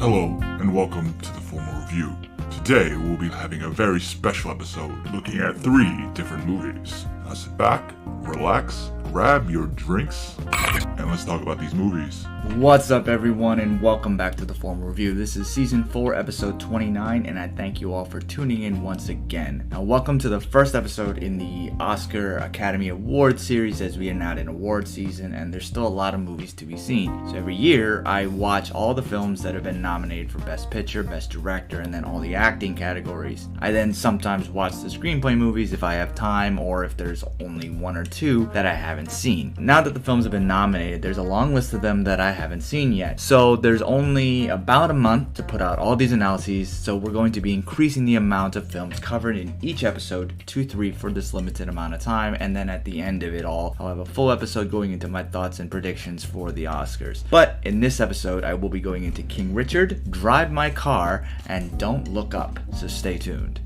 Hello, and welcome to the Formal Review. Today, we'll be having a very special episode looking at 3 different movies. Now sit back, relax, grab your drinks, and let's talk about these movies. What's up, everyone, and welcome back to the Formal Review. This is Season 4, Episode 29, and I thank you all for tuning in once again. Now, welcome to the first episode in the Oscar Academy Awards series, as we are now in award season, and there's still a lot of movies to be seen. So every year, I watch all the films that have been nominated for Best Picture, Best Director, and then all the acting categories. I then sometimes watch the screenplay movies if I have time, or if there's only 1 or 2 that I haven't seen. Now that the films have been nominated, there's a long list of them that I haven't seen yet. So there's only about a month to put out all these analyses, so we're going to be increasing the amount of films covered in each episode to 3 for this limited amount of time, and then at the end of it all, I'll have a full episode going into my thoughts and predictions for the Oscars. But in this episode, I will be going into King Richard, Drive My Car, and Don't Look Up, so stay tuned.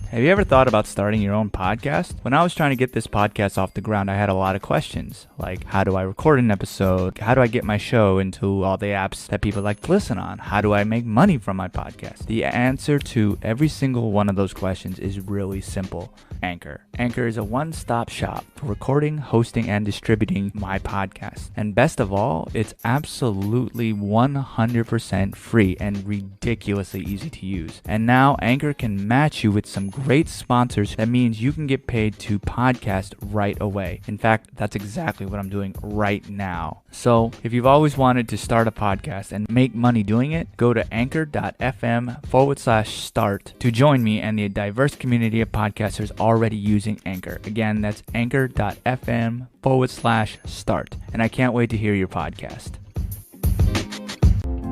Have you ever thought about starting your own podcast? When I was trying to get this podcast off the ground, I had a lot of questions, like how do I record an episode? How do I get my show into all the apps that people like to listen on? How do I make money from my podcast? The answer to every single one of those questions is really simple. Anchor. Anchor is a one-stop shop for recording, hosting, and distributing my podcast. And best of all, it's absolutely 100% free and ridiculously easy to use. And now Anchor can match you with some great sponsors. That means you can get paid to podcast right away. In fact, that's exactly what I'm doing right now. So if you've always wanted to start a podcast and make money doing it, go to anchor.fm/start to join me and the diverse community of podcasters already using Anchor. Again, that's anchor.fm/start. And I can't wait to hear your podcast.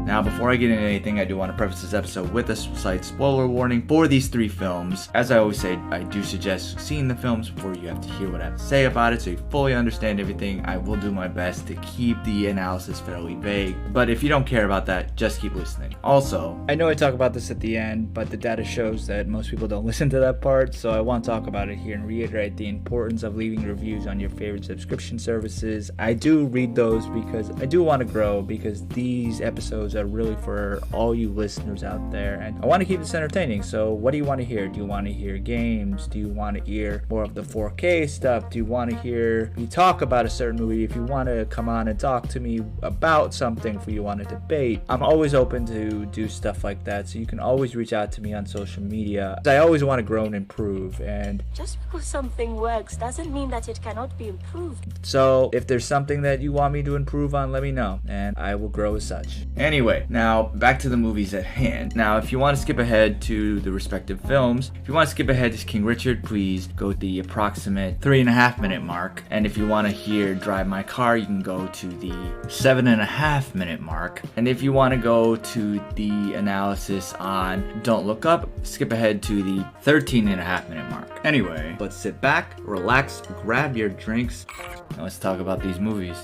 Now, before I get into anything, I do want to preface this episode with a slight spoiler warning for these 3 films. As I always say, I do suggest seeing the films before you have to hear what I have to say about it, so you fully understand everything. I will do my best to keep the analysis fairly vague, but if you don't care about that, just keep listening. Also, I know I talk about this at the end, but the data shows that most people don't listen to that part, so I want to talk about it here and reiterate the importance of leaving reviews on your favorite subscription services. I do read those because I do want to grow, because these episodes are really for all you listeners out there, and I want to keep this entertaining. So what do you want to hear? Do you want to hear games? Do you want to hear more of the 4K stuff? Do you want to hear me talk about a certain movie? If you want to come on and talk to me about something, if you want to debate, I'm always open to do stuff like that, so you can always reach out to me on social media. I always want to grow and improve, and just because something works doesn't mean that it cannot be improved. So if there's something that you want me to improve on, let me know, and I will grow as such. Anyway, now back to the movies at hand. Now, if you want to skip ahead to the respective films, if you want to skip ahead to King Richard, please go to the approximate 3.5 minute mark. And if you want to hear Drive My Car, you can go to the 7.5 minute mark. And if you want to go to the analysis on Don't Look Up, skip ahead to the 13.5 minute mark. Anyway, let's sit back, relax, grab your drinks, and let's talk about these movies.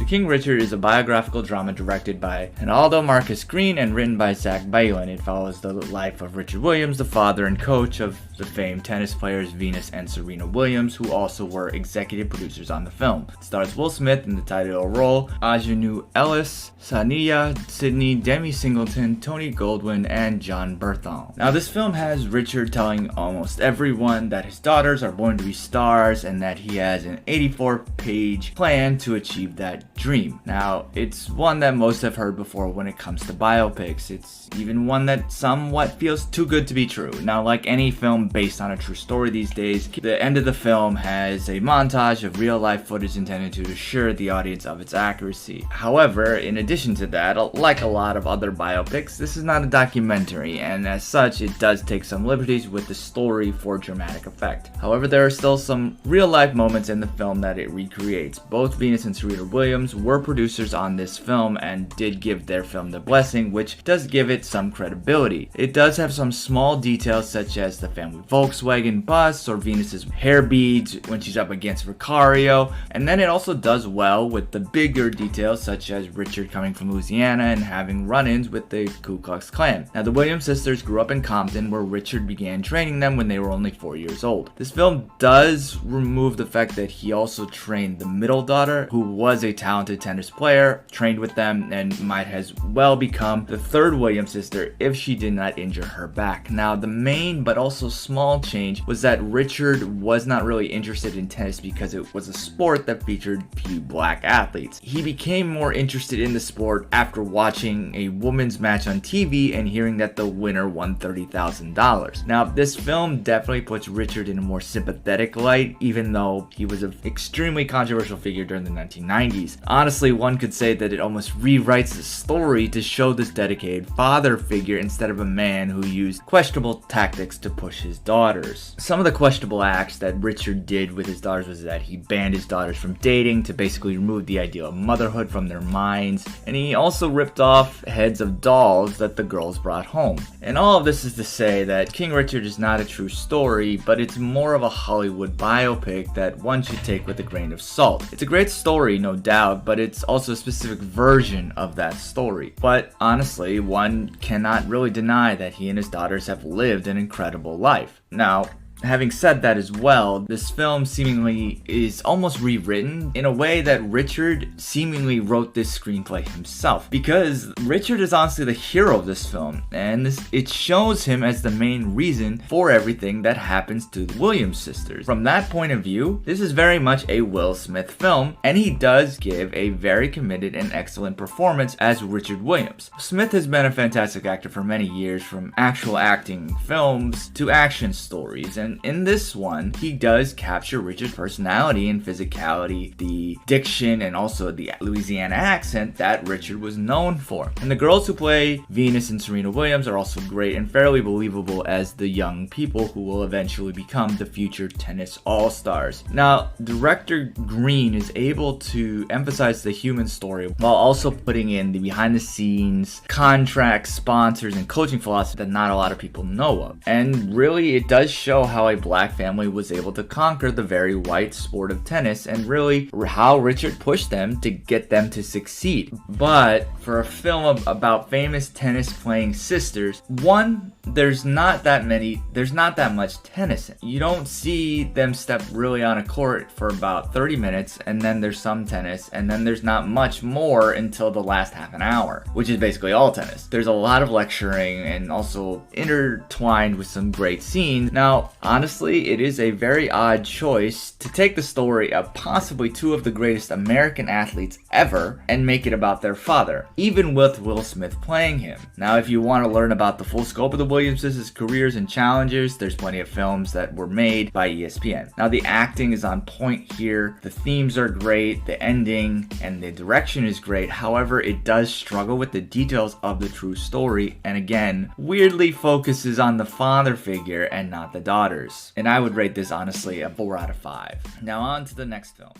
King Richard is a biographical drama directed by Ronaldo Marcus Green and written by Zach Baylin. It follows the life of Richard Williams, the father and coach of the famed tennis players Venus and Serena Williams, who also were executive producers on the film. It stars Will Smith in the title role, Aunjanue Ellis, Sania Sidney, Demi Singleton, Tony Goldwyn, and John Berthon. Now, this film has Richard telling almost everyone that his daughters are born to be stars and that he has an 84-page plan to achieve that dream. Now, it's one that most have heard before when it comes to biopics. It's even one that somewhat feels too good to be true. Now, like any film based on a true story these days, the end of the film has a montage of real-life footage intended to assure the audience of its accuracy. However, in addition to that, like a lot of other biopics, this is not a documentary, and as such, it does take some liberties with the story for dramatic effect. However, there are still some real-life moments in the film that it recreates. Both Venus and Serena Williams were producers on this film and did give their film the blessing, which does give it some credibility. It does have some small details such as the family Volkswagen bus or Venus's hair beads when she's up against Vicario. And then it also does well with the bigger details, such as Richard coming from Louisiana and having run-ins with the Ku Klux Klan. Now, the Williams sisters grew up in Compton, where Richard began training them when they were only 4 years old. This film does remove the fact that he also trained the middle daughter, who was a talented tennis player, trained with them, and might as well become the third Williams sister if she did not injure her back. Now, the main but also small change was that Richard was not really interested in tennis because it was a sport that featured few black athletes. He became more interested in the sport after watching a women's match on TV and hearing that the winner won $30,000. Now, this film definitely puts Richard in a more sympathetic light, even though he was an extremely controversial figure during the 1990s. Honestly, one could say that it almost rewrites the story to show this dedicated father figure instead of a man who used questionable tactics to push his daughters. Some of the questionable acts that Richard did with his daughters was that he banned his daughters from dating to basically remove the idea of motherhood from their minds, and he also ripped off heads of dolls that the girls brought home. And all of this is to say that King Richard is not a true story, but it's more of a Hollywood biopic that one should take with a grain of salt. It's a great story, no doubt, but it's also a specific version of that story. But honestly, one cannot really deny that he and his daughters have lived an incredible life. Now, having said that as well, this film seemingly is almost rewritten in a way that Richard seemingly wrote this screenplay himself, because Richard is honestly the hero of this film, and it shows him as the main reason for everything that happens to the Williams sisters. From that point of view, this is very much a Will Smith film, and he does give a very committed and excellent performance as Richard Williams. Smith has been a fantastic actor for many years, from actual acting films to action stories, and in this one, he does capture Richard's personality and physicality, the diction, and also the Louisiana accent that Richard was known for. And the girls who play Venus and Serena Williams are also great and fairly believable as the young people who will eventually become the future tennis all-stars. Now, director Green is able to emphasize the human story while also putting in the behind-the-scenes contracts, sponsors, and coaching philosophy that not a lot of people know of. And really, it does show how a black family was able to conquer the very white sport of tennis, and really how Richard pushed them to get them to succeed. But for a film about famous tennis playing sisters, one, there's not that much tennis. You don't see them step really on a court for about 30 minutes, and then there's some tennis, and then there's not much more until the last half an hour, which is basically all tennis. There's a lot of lecturing and also intertwined with some great scenes. Now, honestly, it is a very odd choice to take the story of possibly two of the greatest American athletes ever and make it about their father, even with Will Smith playing him. Now, if you want to learn about the full scope of the Williams' careers and challenges, there's plenty of films that were made by ESPN. Now, the acting is on point here, the themes are great, the ending and the direction is great. However, it does struggle with the details of the true story, and again, weirdly focuses on the father figure and not the daughters. And I would rate this honestly a 4 out of 5. Now on to the next film.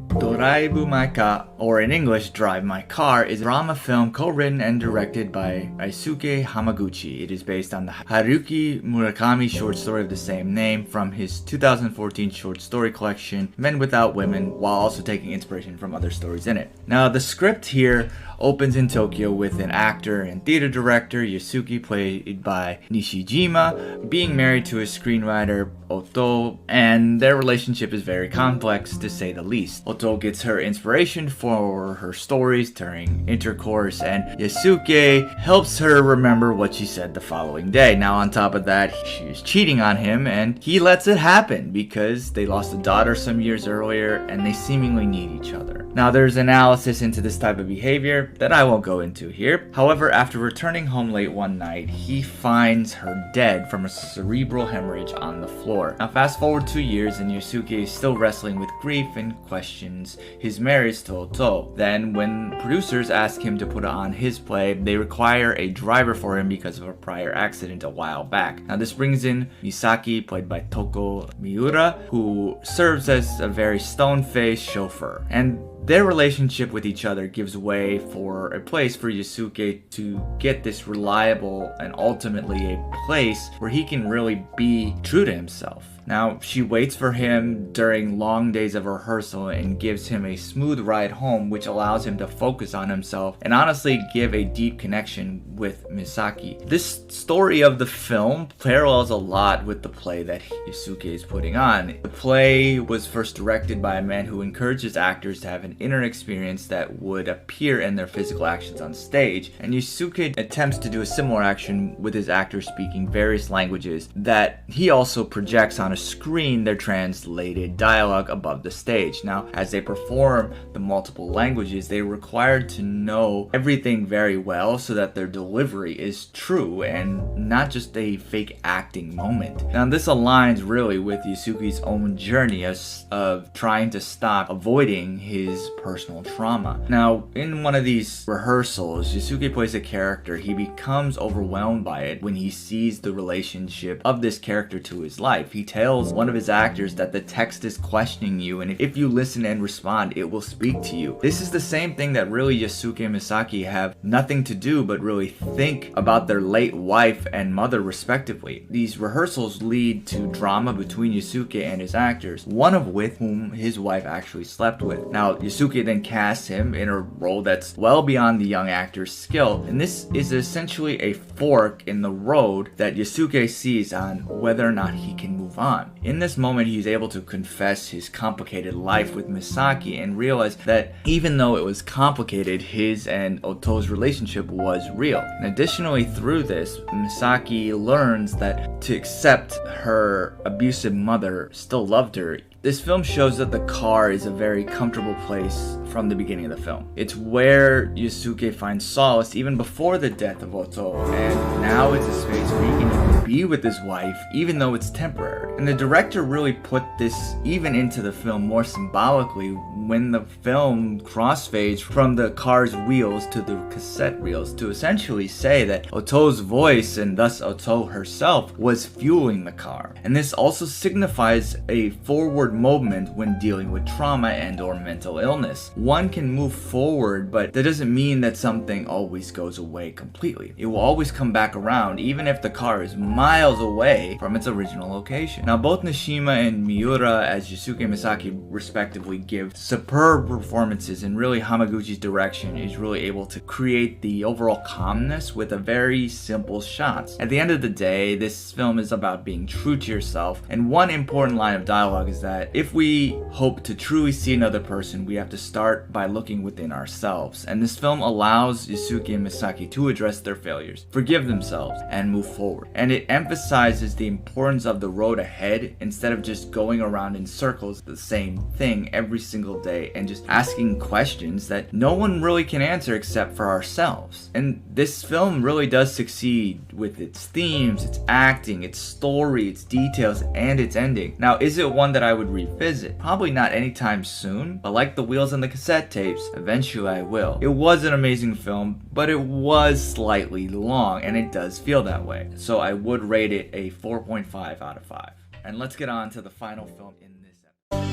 Doraibu My Ka, or in English, Drive My Car, is a drama film co-written and directed by Aisuke Hamaguchi. It is based on the Haruki Murakami short story of the same name from his 2014 short story collection, Men Without Women, while also taking inspiration from other stories in it. Now, the script here opens in Tokyo with an actor and theater director, Yasuki, played by Nishijima, being married to a screenwriter, Oto, and their relationship is very complex, to say the least. Oto gets her inspiration for her stories during intercourse, and Yasuke helps her remember what she said the following day. Now, on top of that, she is cheating on him, and he lets it happen because they lost a daughter some years earlier, and they seemingly need each other. Now, there's analysis into this type of behavior that I won't go into here. However, after returning home late one night, he finds her dead from a cerebral hemorrhage on the floor. Now, fast forward 2 years, and Yusuke is still wrestling with grief and questions his marriage to Oto. Then, when producers ask him to put on his play, they require a driver for him because of a prior accident a while back. Now, this brings in Misaki, played by Toko Miura, who serves as a very stone-faced chauffeur. And their relationship with each other gives way for a place for Yusuke to get this reliable and ultimately a place where he can really be true to himself. Now, she waits for him during long days of rehearsal and gives him a smooth ride home, which allows him to focus on himself and honestly give a deep connection with Misaki. This story of the film parallels a lot with the play that Yusuke is putting on. The play was first directed by a man who encourages actors to have an inner experience that would appear in their physical actions on stage, and Yusuke attempts to do a similar action with his actors speaking various languages that he also projects on a screen their translated dialogue above the stage. Now, as they perform the multiple languages, they're required to know everything very well so that their delivery is true and not just a fake acting moment. Now, this aligns really with Yusuke's own journey of trying to stop avoiding his personal trauma. Now, in one of these rehearsals, Yusuke plays a character. He becomes overwhelmed by it when he sees the relationship of this character to his life. He tells one of his actors that the text is questioning you, and if you listen and respond, it will speak to you. This is the same thing that really Yusuke and Misaki have nothing to do but really think about their late wife and mother respectively. These rehearsals lead to drama between Yusuke and his actors, one of with whom his wife actually slept with. Now, Yusuke then casts him in a role that's well beyond the young actor's skill, and this is essentially a fork in the road that Yusuke sees on whether or not he can move on. In this moment, he's able to confess his complicated life with Misaki and realize that even though it was complicated, his and Oto's relationship was real. And additionally, through this, Misaki learns that to accept her abusive mother still loved her. This film shows that the car is a very comfortable place from the beginning of the film. It's where Yusuke finds solace even before the death of Oto, and now it's a space where he can be with his wife even though it's temporary. And the director really put this even into the film more symbolically when the film crossfades from the car's wheels to the cassette reels to essentially say that Oto's voice and thus Oto herself was fueling the car. And this also signifies a forward moment when dealing with trauma and or mental illness. One can move forward, but that doesn't mean that something always goes away completely. It will always come back around even if the car is miles away from its original location. Now, both Nishima and Miura as Yusuke and Misaki respectively give superb performances, and really Hamaguchi's direction is really able to create the overall calmness with a very simple shots. At the end of the day, this film is about being true to yourself, and one important line of dialogue is that if we hope to truly see another person, we have to start by looking within ourselves. And this film allows Yusuke and Misaki to address their failures, forgive themselves, and move forward. And it emphasizes the importance of the road ahead instead of just going around in circles the same thing every single day and just asking questions that no one really can answer except for ourselves. And this film really does succeed with its themes, its acting, its story, its details, and its ending. Now, is it one that I would revisit? Probably not anytime soon, but like the wheels and the cassette tapes, eventually I will. It was an amazing film, but it was slightly long, and it does feel that way. So I would rate it a 4.5 out of 5. And let's get on to the final film in this episode.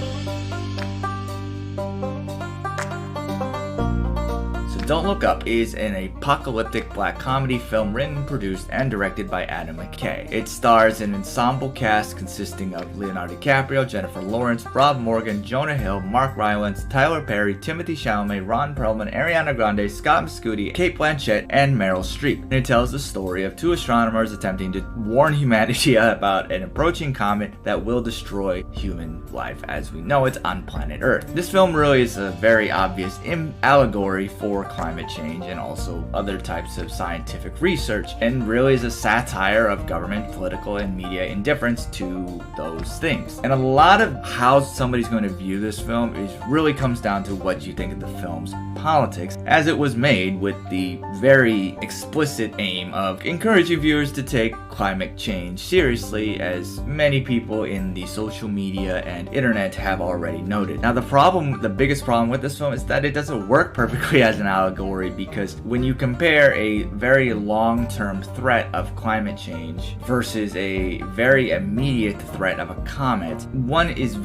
Don't Look Up is an apocalyptic black comedy film written, produced, and directed by Adam McKay. It stars an ensemble cast consisting of Leonardo DiCaprio, Jennifer Lawrence, Rob Morgan, Jonah Hill, Mark Rylance, Tyler Perry, Timothée Chalamet, Ron Perlman, Ariana Grande, Scott Mescudi, Cate Blanchett, and Meryl Streep. And it tells the story of two astronomers attempting to warn humanity about an approaching comet that will destroy human life as we know it on planet Earth. This film really is a very obvious allegory for climate change and also other types of scientific research, and really is a satire of government, political, and media indifference to those things. And a lot of how somebody's going to view this film really comes down to what you think of the film's politics, as it was made with the very explicit aim of encouraging viewers to take climate change seriously, as many people in the social media and internet have already noted. Now, the biggest problem with this film is that it doesn't work perfectly as an allegory, because when you compare a very long-term threat of climate change versus a very immediate threat of a comet, one is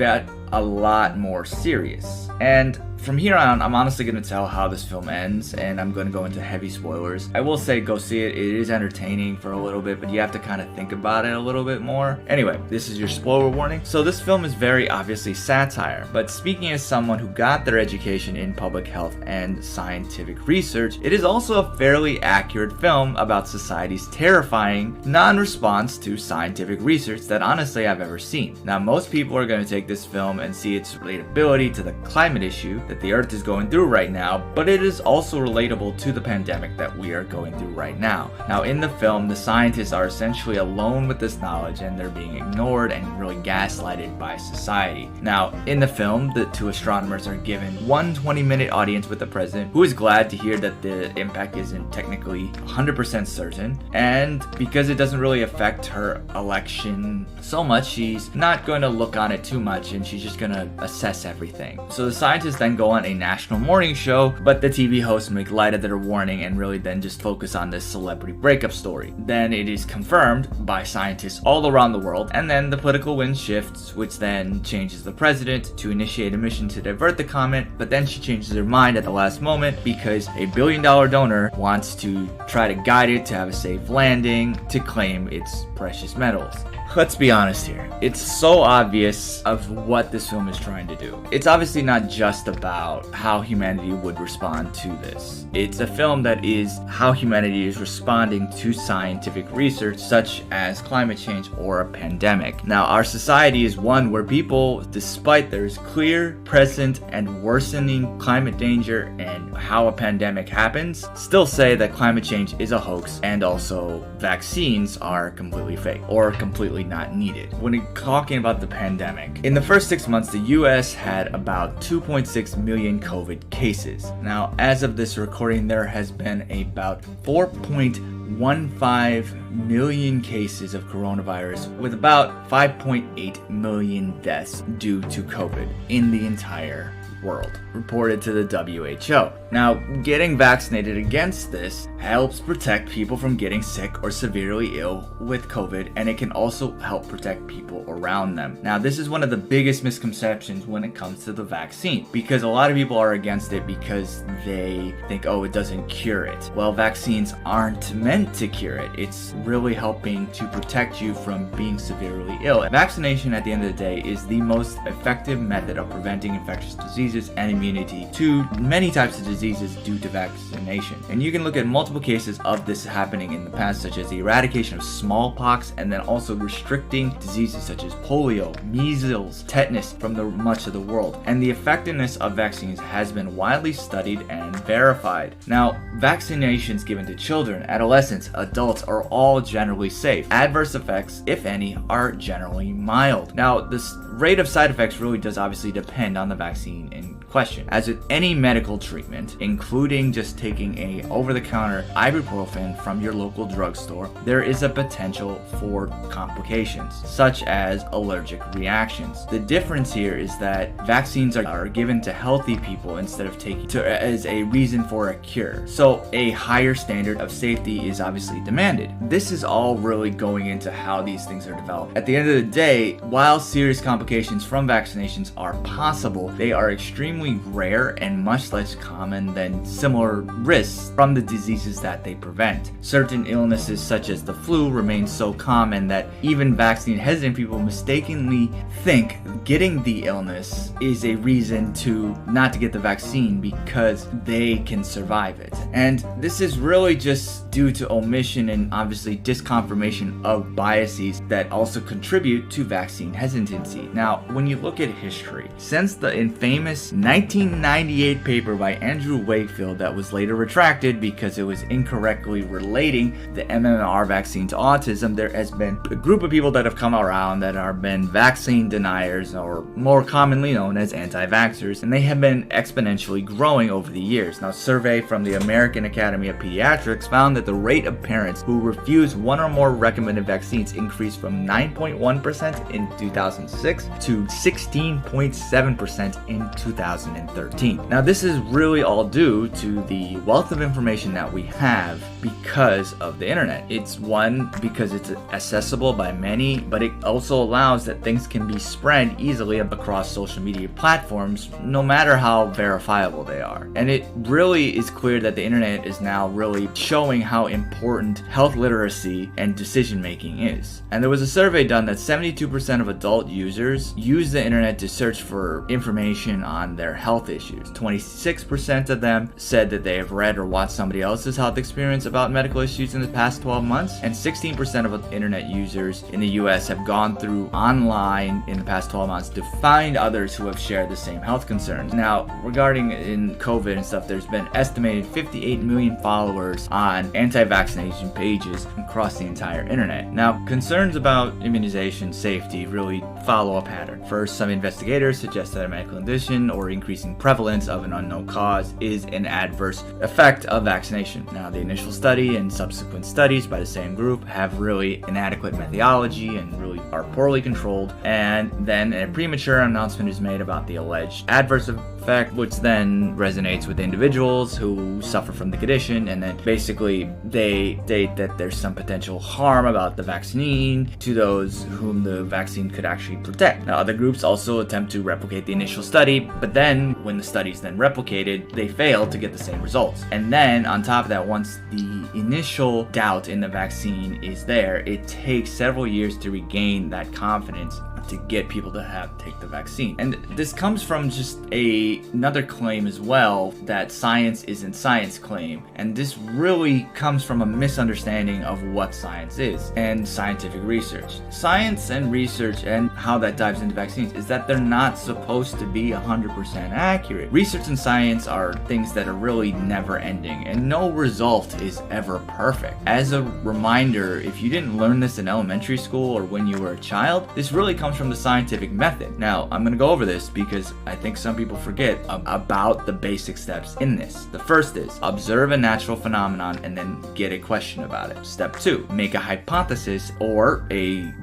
a lot more serious. And from here on, I'm honestly going to tell how this film ends, and I'm going to go into heavy spoilers. I will say go see it. It is entertaining for a little bit, but you have to kind of think about it a little bit more. Anyway, this is your spoiler warning. So this film is very obviously satire, but speaking as someone who got their education in public health and scientific research, it is also a fairly accurate film about society's terrifying non-response to scientific research that honestly I've ever seen. Now, most people are going to take this film and see its relatability to the climate issue that the earth is going through right now, but it is also relatable to the pandemic that we are going through right now. Now, in the film, the scientists are essentially alone with this knowledge and they're being ignored and really gaslighted by society. Now, in the film, the two astronomers are given one 20-minute audience with the president, who is glad to hear that the impact isn't technically 100% certain, and because it doesn't really affect her election so much, she's not going to look on it too much and she's just going to assess everything. So the scientists then go on a national morning show, but the TV hosts make light of their warning and really then just focus on this celebrity breakup story. Then it is confirmed by scientists all around the world, and then the political wind shifts, which then changes the president to initiate a mission to divert the comet, but then she changes her mind at the last moment because a $1 billion donor wants to try to guide it to have a safe landing to claim its precious metals. Let's be honest here. It's so obvious of what this film is trying to do. It's obviously not just about how humanity would respond to this. It's a film that is how humanity is responding to scientific research such as climate change or a pandemic. Now, our society is one where people, despite there's clear, present, and worsening climate danger and how a pandemic happens, still say that climate change is a hoax and also vaccines are completely fake or completely not needed. When talking about the pandemic, in the first 6 months, the US had about 2.6 million COVID cases. Now, as of this recording, there has been about 4.15 million cases of coronavirus, with about 5.8 million deaths due to COVID in the entire world, reported to the WHO. Now, getting vaccinated against this helps protect people from getting sick or severely ill with COVID, and it can also help protect people around them. Now, this is one of the biggest misconceptions when it comes to the vaccine, because a lot of people are against it because they think, oh, it doesn't cure it. Well, vaccines aren't meant to cure it. It's really helping to protect you from being severely ill. Vaccination, at the end of the day, is the most effective method of preventing infectious diseases and immunity to many types of diseases due to vaccination. And you can look at multiple cases of this happening in the past, such as the eradication of smallpox, and then also restricting diseases such as polio, measles, tetanus from much of the world. And the effectiveness of vaccines has been widely studied and verified. Now, vaccinations given to children, adolescents, adults are all generally safe. Adverse effects, if any, are generally mild. Now, this rate of side effects really does obviously depend on the vaccine in question. As with any medical treatment, including just taking a over-the-counter ibuprofen from your local drugstore, there is a potential for complications, such as allergic reactions. The difference here is that vaccines are given to healthy people instead of taken as a reason for a cure. So a higher standard of safety is obviously demanded. This is all really going into how these things are developed. At the end of the day, while serious complications from vaccinations are possible, they are extremely rare and much less common than similar risks from the diseases that they prevent. Certain illnesses such as the flu remain so common that even vaccine hesitant people mistakenly think getting the illness is a reason to not to get the vaccine because they can survive it. And this is really just due to omission and obviously disconfirmation of biases that also contribute to vaccine hesitancy. Now, when you look at history, since the infamous 1998 paper by Andrew Wakefield that was later retracted because it was incorrectly relating the MMR vaccine to autism, there has been a group of people that have come around that have been vaccine deniers, or more commonly known as anti-vaxxers, and they have been exponentially growing over the years. Now, a survey from the American Academy of Pediatrics found that the rate of parents who refuse one or more recommended vaccines increased from 9.1% in 2006 to 16.7% in 2000. 2013. Now, this is really all due to the wealth of information that we have because of the internet. It's one, because it's accessible by many, but it also allows that things can be spread easily across social media platforms, no matter how verifiable they are. And it really is clear that the internet is now really showing how important health literacy and decision making is. And there was a survey done that 72% of adult users use the internet to search for information on their health issues. 26% of them said that they have read or watched somebody else's health experience about medical issues in the past 12 months, and 16% of internet users in the US have gone through online in the past 12 months to find others who have shared the same health concerns. Now, regarding in COVID and stuff, there's been estimated 58 million followers on anti-vaccination pages across the entire internet. Now, concerns about immunization safety really follow a pattern. First, some investigators suggest that a medical condition or increasing prevalence of an unknown cause is an adverse effect of vaccination. Now, the initial study and subsequent studies by the same group have really inadequate methodology and really are poorly controlled, and then a premature announcement is made about the alleged adverse effect, which then resonates with individuals who suffer from the condition, and then basically they state that there's some potential harm about the vaccine to those whom the vaccine could actually protect. Now, other groups also attempt to replicate the initial study, but then when the study is then replicated, they fail to get the same results. And then on top of that, once the initial doubt in the vaccine is there, it takes several years to regain that confidence to get people to take the vaccine. And this comes from just another claim as well, that science isn't science claim. And this really comes from a misunderstanding of what science is and scientific research. Science and research, and how that dives into vaccines, is that they're not supposed to be 100% accurate. Research and science are things that are really never ending, and no result is ever perfect. As a reminder, if you didn't learn this in elementary school or when you were a child, this really comes from the scientific method. Now, I'm going to go over this because I think some people forget about the basic steps in this. The first is observe a natural phenomenon and then get a question about it. Step 2, make a hypothesis or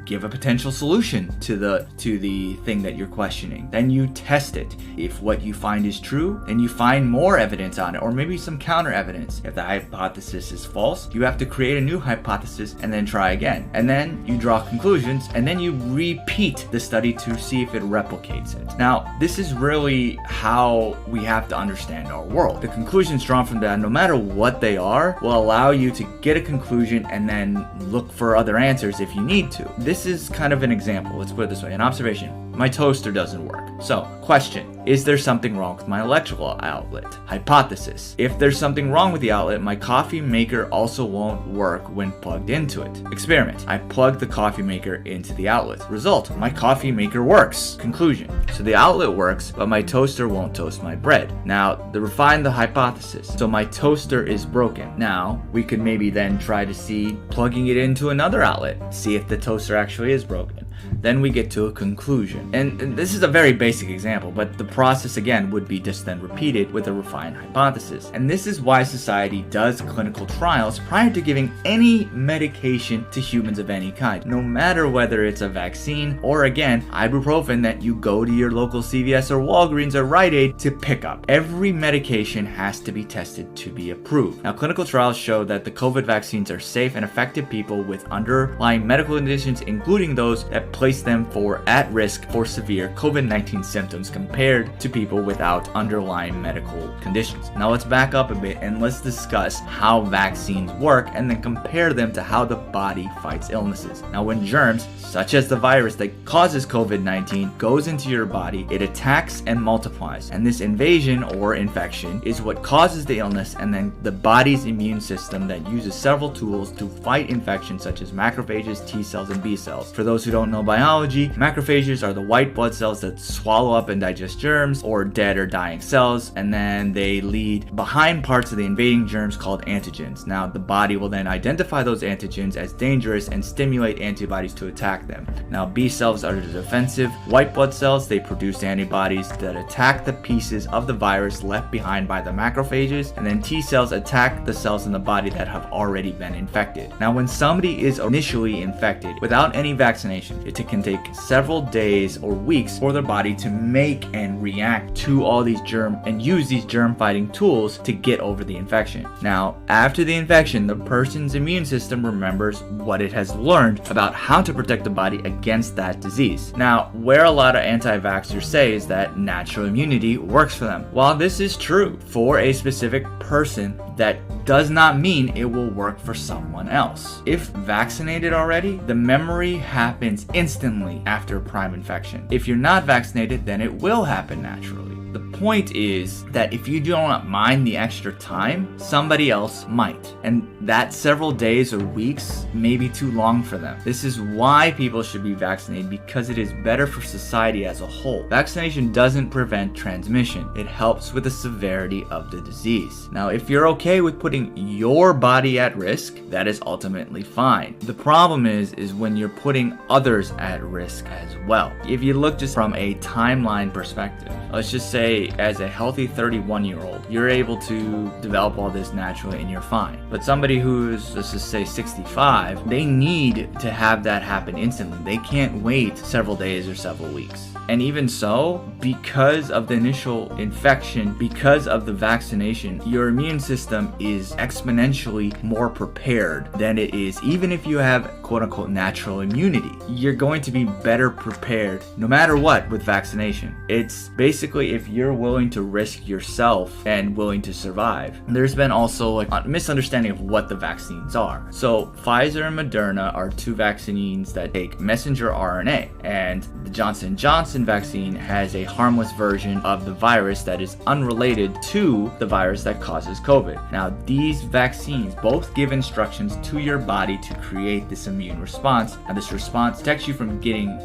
give a potential solution to the thing that you're questioning. Then you test it. If what you find is true, then you find more evidence on it, or maybe some counter evidence. If the hypothesis is false, you have to create a new hypothesis and then try again. And then you draw conclusions, and then you repeat the study to see if it replicates it. Now, this is really how we have to understand our world. The conclusions drawn from that, no matter what they are, will allow you to get a conclusion and then look for other answers if you need to. This is kind of an example. Let's put it this way. An observation. My toaster doesn't work. So, question. Is there something wrong with my electrical outlet? Hypothesis. If there's something wrong with the outlet, my coffee maker also won't work when plugged into it. Experiment. I plug the coffee maker into the outlet. Result. My coffee maker works. Conclusion. So the outlet works, but my toaster won't toast my bread. Now, to refine the hypothesis. So my toaster is broken. Now, we could maybe then try to see plugging it into another outlet. See if the toaster actually is broken. Then we get to a conclusion. And this is a very basic example, but the process again would be just then repeated with a refined hypothesis. And this is why society does clinical trials prior to giving any medication to humans of any kind, no matter whether it's a vaccine or, again, ibuprofen that you go to your local CVS or Walgreens or Rite Aid to pick up. Every medication has to be tested to be approved. Now, clinical trials show that the COVID vaccines are safe and effective people with underlying medical conditions, including those that place them at risk for severe COVID-19 symptoms compared to people without underlying medical conditions. Now let's back up a bit and let's discuss how vaccines work and then compare them to how the body fights illnesses. Now, when germs, such as the virus that causes COVID-19, goes into your body, it attacks and multiplies. And this invasion or infection is what causes the illness, and then the body's immune system that uses several tools to fight infection, such as macrophages, T cells, and B cells. For those who don't know biology, macrophages are the white blood cells that swallow up and digest germs or dead or dying cells, and then they lead behind parts of the invading germs called antigens. Now, the body will then identify those antigens as dangerous and stimulate antibodies to attack them. Now, B cells are the defensive white blood cells. They produce antibodies that attack the pieces of the virus left behind by the macrophages, and then T cells attack the cells in the body that have already been infected. Now, when somebody is initially infected without any vaccination, it can take several days or weeks for their body to make and react to all these use these germ fighting tools to get over the infection. Now, after the infection, the person's immune system remembers what it has learned about how to protect the body against that disease. Now, where a lot of anti-vaxxers say is that natural immunity works for them. While this is true for a specific person, that does not mean it will work for someone else. If vaccinated already, the memory happens instantly after prime infection. If you're not vaccinated, then it will happen naturally. The point is that if you do not mind the extra time, somebody else might. And that several days or weeks may be too long for them. This is why people should be vaccinated, because it is better for society as a whole. Vaccination doesn't prevent transmission. It helps with the severity of the disease. Now, if you're okay with putting your body at risk, that is ultimately fine. The problem is when you're putting others at risk as well. If you look just from a timeline perspective, let's just say as a healthy 31-year-old, you're able to develop all this naturally and you're fine. But somebody who's, let's just say 65, they need to have that happen instantly. They can't wait several days or several weeks. And even so, because of the initial infection, because of the vaccination, your immune system is exponentially more prepared than it is even if you have quote-unquote natural immunity. You're going to be better prepared no matter what with vaccination. It's basically if you're willing to risk yourself and willing to survive. There's been also a misunderstanding of what the vaccines are. So Pfizer and Moderna are two vaccines that take messenger RNA, and the Johnson & Johnson vaccine has a harmless version of the virus that is unrelated to the virus that causes COVID. Now, these vaccines both give instructions to your body to create this immune response, and this response protects you from getting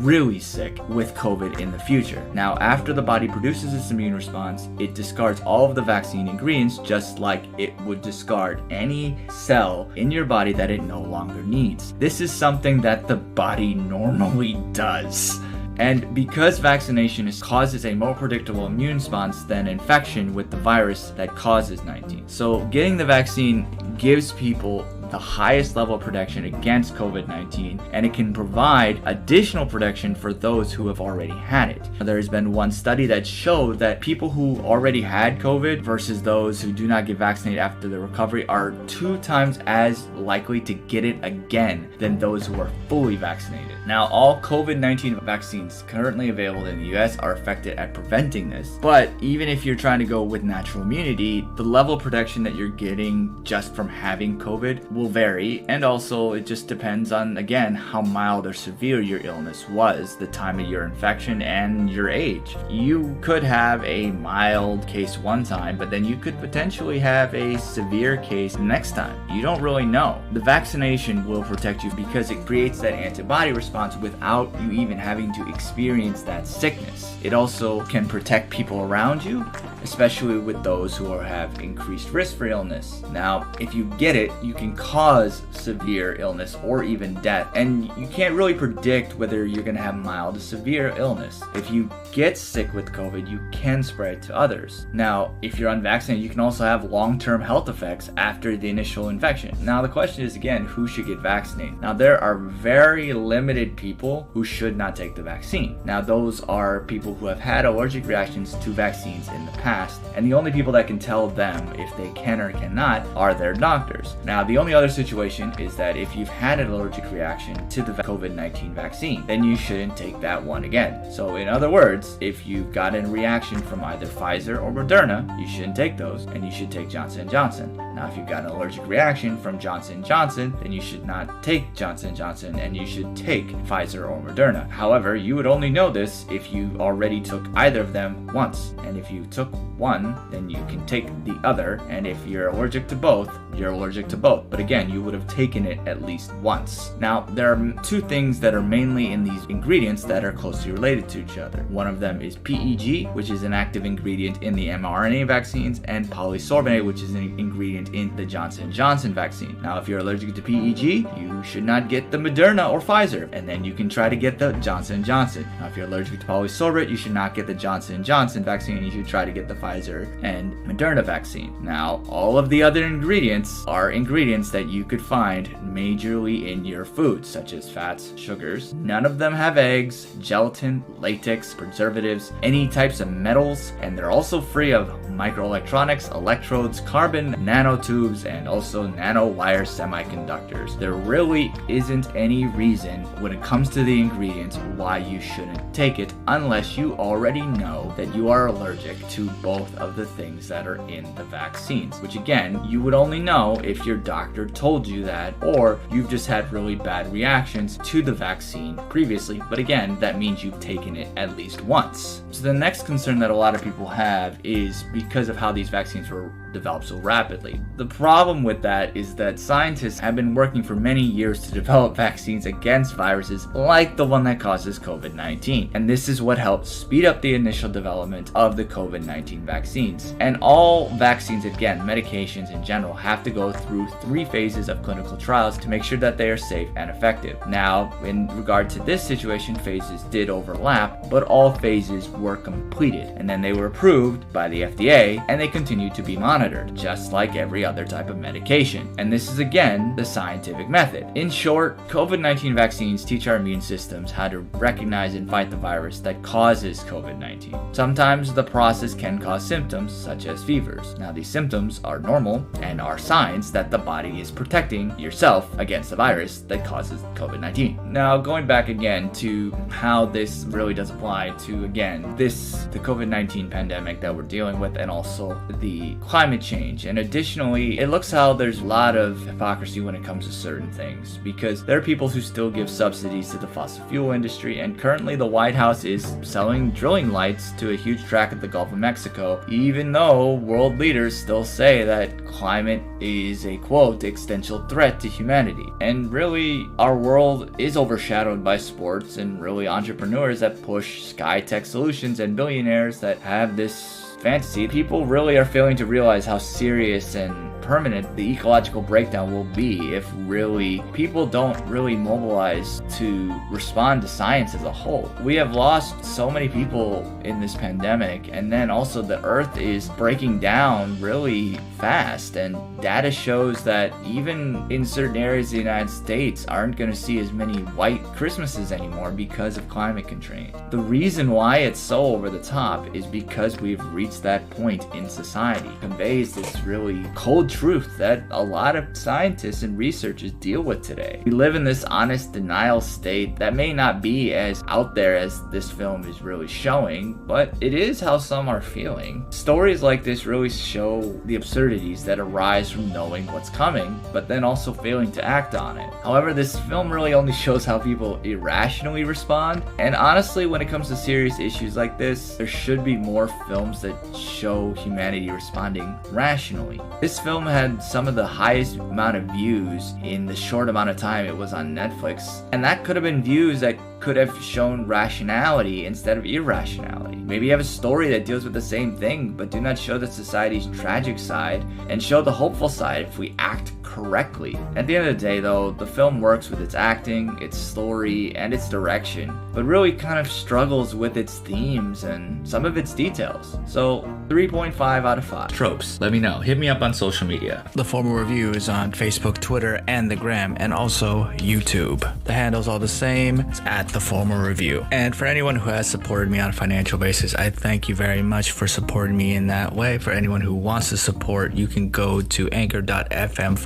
really sick with COVID in the future. Now, after the body produces this immune response, it discards all of the vaccine ingredients just like it would discard any cell in your body that it no longer needs. This is something that the body normally does. And because vaccination causes a more predictable immune response than infection with the virus that causes 19. So getting the vaccine gives people the highest level of protection against COVID-19, and it can provide additional protection for those who have already had it. There has been one study that showed that people who already had COVID versus those who do not get vaccinated after the recovery are 2 times as likely to get it again than those who are fully vaccinated. Now, all COVID-19 vaccines currently available in the US are effective at preventing this, but even if you're trying to go with natural immunity, the level of protection that you're getting just from having COVID will vary, and also it just depends on, again, how mild or severe your illness was, the time of your infection, and your age. You could have a mild case one time, but then you could potentially have a severe case next time. You don't really know. The vaccination will protect you because it creates that antibody response without you even having to experience that sickness. It also can protect people around you, especially with those who have increased risk for illness. Now, if you get it, you can cause severe illness or even death, and you can't really predict whether you're going to have mild to severe illness. If you get sick with COVID, you can spread to others. Now, if you're unvaccinated, you can also have long-term health effects after the initial infection. Now, the question is, again, who should get vaccinated? Now, there are very limited people who should not take the vaccine. Now, those are people who have had allergic reactions to vaccines in the past, and the only people that can tell them if they can or cannot are their doctors. Now, the only other situation is that if you've had an allergic reaction to the COVID-19 vaccine, then you shouldn't take that one again. So in other words, if you've got a reaction from either Pfizer or Moderna, you shouldn't take those, and you should take Johnson & Johnson. Now, if you've got an allergic reaction from Johnson & Johnson, then you should not take Johnson & Johnson, and you should take Pfizer or Moderna. However, you would only know this if you already took either of them once. And if you took one, then you can take the other, and if you're allergic to both, you're allergic to both. But again, you would have taken it at least once. Now, there are 2 things that are mainly in these ingredients that are closely related to each other. One of them is PEG, which is an active ingredient in the mRNA vaccines, and polysorbonate, which is an ingredient in the Johnson & Johnson vaccine. Now, if you're allergic to PEG, you should not get the Moderna or Pfizer, and then you can try to get the Johnson & Johnson. Now, if you're allergic to polysorbonate, you should not get the Johnson & Johnson vaccine, and you should try to get the Pfizer and Moderna vaccine. Now, all of the other ingredients are ingredients that you could find majorly in your food, such as fats, sugars. None of them have eggs, gelatin, latex, preservatives, any types of metals, and they're also free of microelectronics, electrodes, carbon nanotubes, and also nanowire semiconductors. There really isn't any reason when it comes to the ingredients why you shouldn't take it unless you already know that you are allergic to both of the things that are in the vaccines, which again, you would only know if your doctor told you that, or you've just had really bad reactions to the vaccine previously, but again, that means you've taken it at least once. So the next concern that a lot of people have is because of how these vaccines were developed so rapidly. The problem with that is that scientists have been working for many years to develop vaccines against viruses like the one that causes COVID-19. And this is what helped speed up the initial development of the COVID-19 vaccines. And all vaccines, again, medications in general, have to go through 3 phases of clinical trials to make sure that they are safe and effective. Now, in regard to this situation, phases did overlap, but all phases were completed. And then they were approved by the FDA, and they continue to be monitored, just like every other type of medication. And this is again the scientific method. In short, COVID-19 vaccines teach our immune systems how to recognize and fight the virus that causes COVID-19. Sometimes the process can cause symptoms such as fevers. Now these symptoms are normal and are signs that the body is protecting yourself against the virus that causes COVID-19. Now going back again to how this really does apply to again the COVID-19 pandemic that we're dealing with, and also the climate change. And additionally, it looks how there's a lot of hypocrisy when it comes to certain things, because there are people who still give subsidies to the fossil fuel industry, and currently the White House is selling drilling lights to a huge tract of the Gulf of Mexico, even though world leaders still say that climate is a quote existential threat to humanity. And really, our world is overshadowed by sports and really entrepreneurs that push sky tech solutions and billionaires that have this fantasy. People really are failing to realize how serious and permanent the ecological breakdown will be if really people don't really mobilize to respond to science as a whole. We have lost so many people in this pandemic, and then also the earth is breaking down really fast, and data shows that even in certain areas of the United States aren't going to see as many white Christmases anymore because of climate constraints. The reason why it's so over the top is because we've reached that point in society. It conveys this really cold truth that a lot of scientists and researchers deal with today. We live in this honest denial state that may not be as out there as this film is really showing, but it is how some are feeling. Stories like this really show the absurdities that arise from knowing what's coming, but then also failing to act on it. However, this film really only shows how people irrationally respond, and honestly, when it comes to serious issues like this, there should be more films that show humanity responding rationally. This film had some of the highest amount of views in the short amount of time it was on Netflix, and that could have been views that could have shown rationality instead of irrationality. Maybe you have a story that deals with the same thing, but do not show the society's tragic side and show the hopeful side if we act correctly. At the end of the day though, the film works with its acting, its story, and its direction, but really kind of struggles with its themes and some of its details. So 3.5 out of 5. Tropes, let me know. Hit me up on social media. The Formal Review is on Facebook, Twitter, and the Gram, and also YouTube. The handle's all the same. It's at The Formal Review. And for anyone who has supported me on a financial basis, I thank you very much for supporting me in that way. For anyone who wants to support, you can go to anchor.fm/The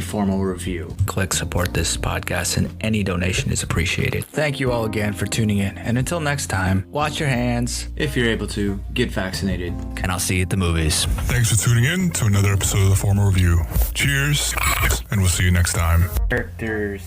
Formal Review. Click support this podcast, and any donation is appreciated. Thank you all again for tuning in. And until next time, wash your hands, If you're able to, get vaccinated. and I'll see you at the movies. Thanks for tuning in to another episode of the Formal Review. Cheers, and we'll see you next time. Characters